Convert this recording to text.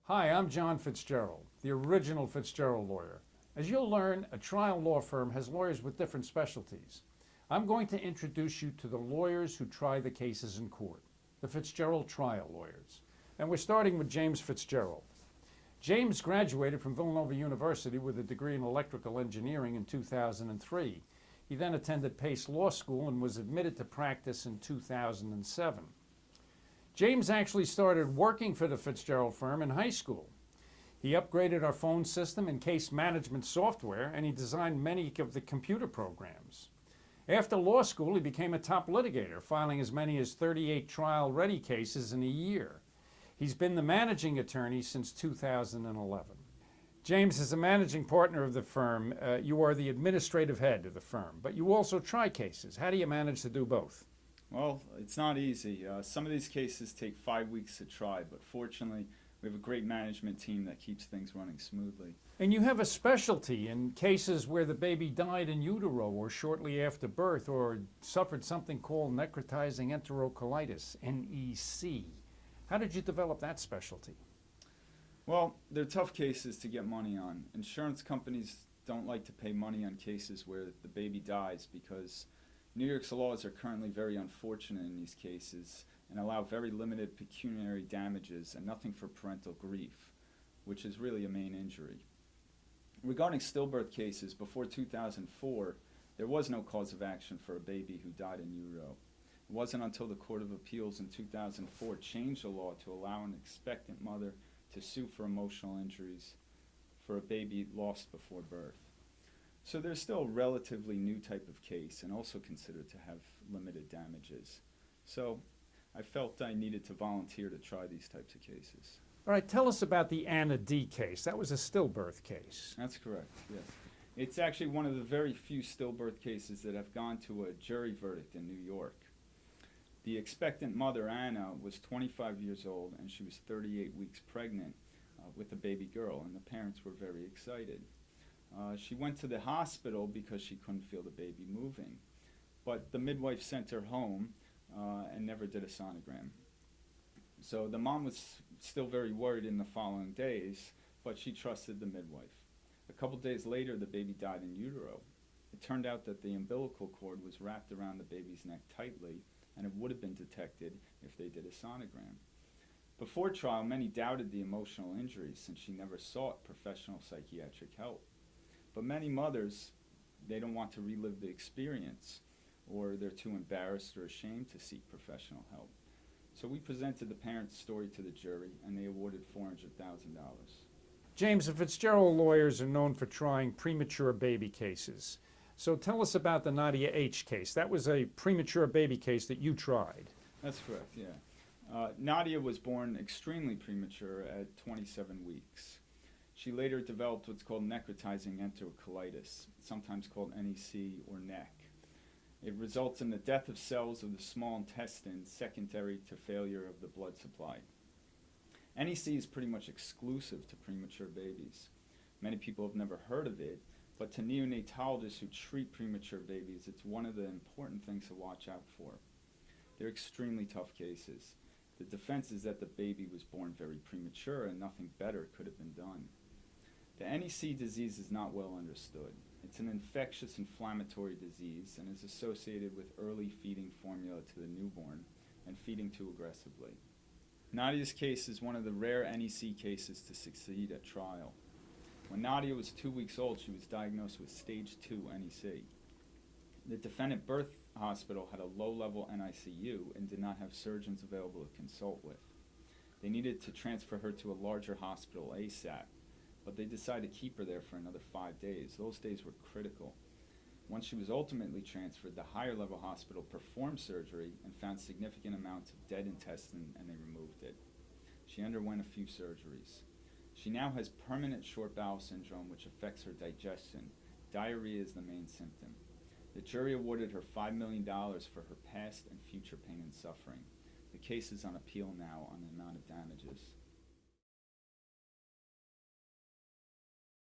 Hi, I'm John Fitzgerald, the original Fitzgerald lawyer. As you'll learn, a trial law firm has lawyers with different specialties. I'm going to introduce you to the lawyers who try the cases in court, the Fitzgerald trial lawyers. And we're starting with James Fitzgerald. James graduated from Villanova University with a degree in electrical engineering in 2003. He then attended Pace Law School and was admitted to practice in 2007. James actually started working for the Fitzgerald firm in high school. He upgraded our phone system and case management software, and he designed many of the computer programs. After law school, he became a top litigator, filing as many as 38 trial-ready cases in a year. He's been the managing attorney since 2011. James is a managing partner of the firm. You are the administrative head of the firm, but you also try cases. How do you manage to do both? Well, it's not easy. Some of these cases take 5 weeks to try, but fortunately, we have a great management team that keeps things running smoothly. And you have a specialty in cases where the baby died in utero or shortly after birth or suffered something called necrotizing enterocolitis, NEC. How did you develop that specialty? Well, they're tough cases to get money on. Insurance companies don't like to pay money on cases where the baby dies because New York's laws are currently very unfortunate in these cases and allow very limited pecuniary damages and nothing for parental grief, which is really a main injury. Regarding stillbirth cases, before 2004, there was no cause of action for a baby who died in utero. It wasn't until the Court of Appeals in 2004 changed the law to allow an expectant mother to sue for emotional injuries for a baby lost before birth. So there's still a relatively new type of case and also considered to have limited damages. So I felt I needed to volunteer to try these types of cases. All right, tell us about the Anna D. case. That was a stillbirth case. That's correct, yes. It's actually one of the very few stillbirth cases that have gone to a jury verdict in New York. The expectant mother, Anna, was 25 years old and she was 38 weeks pregnant with a baby girl, and the parents were very excited. She went to the hospital because she couldn't feel the baby moving, but the midwife sent her home and never did a sonogram. So the mom was still very worried in the following days, but she trusted the midwife. A couple days later, the baby died in utero. It turned out that the umbilical cord was wrapped around the baby's neck tightly, and it would have been detected if they did a sonogram. Before trial, many doubted the emotional injuries since she never sought professional psychiatric help. But many mothers, they don't want to relive the experience, or they're too embarrassed or ashamed to seek professional help. So we presented the parents' story to the jury, and they awarded $400,000. James, the Fitzgerald lawyers are known for trying premature baby cases. So tell us about the Nadia H. case. That was a premature baby case that you tried. That's correct, yeah. Nadia was born extremely premature at 27 weeks. She later developed what's called necrotizing enterocolitis, sometimes called NEC or NEC. It results in the death of cells of the small intestine secondary to failure of the blood supply. NEC is pretty much exclusive to premature babies. Many people have never heard of it, but to neonatologists who treat premature babies, it's one of the important things to watch out for. They're extremely tough cases. The defense is that the baby was born very premature and nothing better could have been done. The NEC disease is not well understood. It's an infectious inflammatory disease and is associated with early feeding formula to the newborn and feeding too aggressively. Nadia's case is one of the rare NEC cases to succeed at trial. When Nadia was 2 weeks old, she was diagnosed with stage 2 NEC. The defendant birth hospital had a low-level NICU and did not have surgeons available to consult with. They needed to transfer her to a larger hospital ASAP, but they decided to keep her there for another 5 days. Those days were critical. Once she was ultimately transferred, the higher level hospital performed surgery and found significant amounts of dead intestine, and they removed it. She underwent a few surgeries. She now has permanent short bowel syndrome, which affects her digestion. Diarrhea is the main symptom. The jury awarded her $5 million for her past and future pain and suffering. The case is on appeal now on the amount of damages.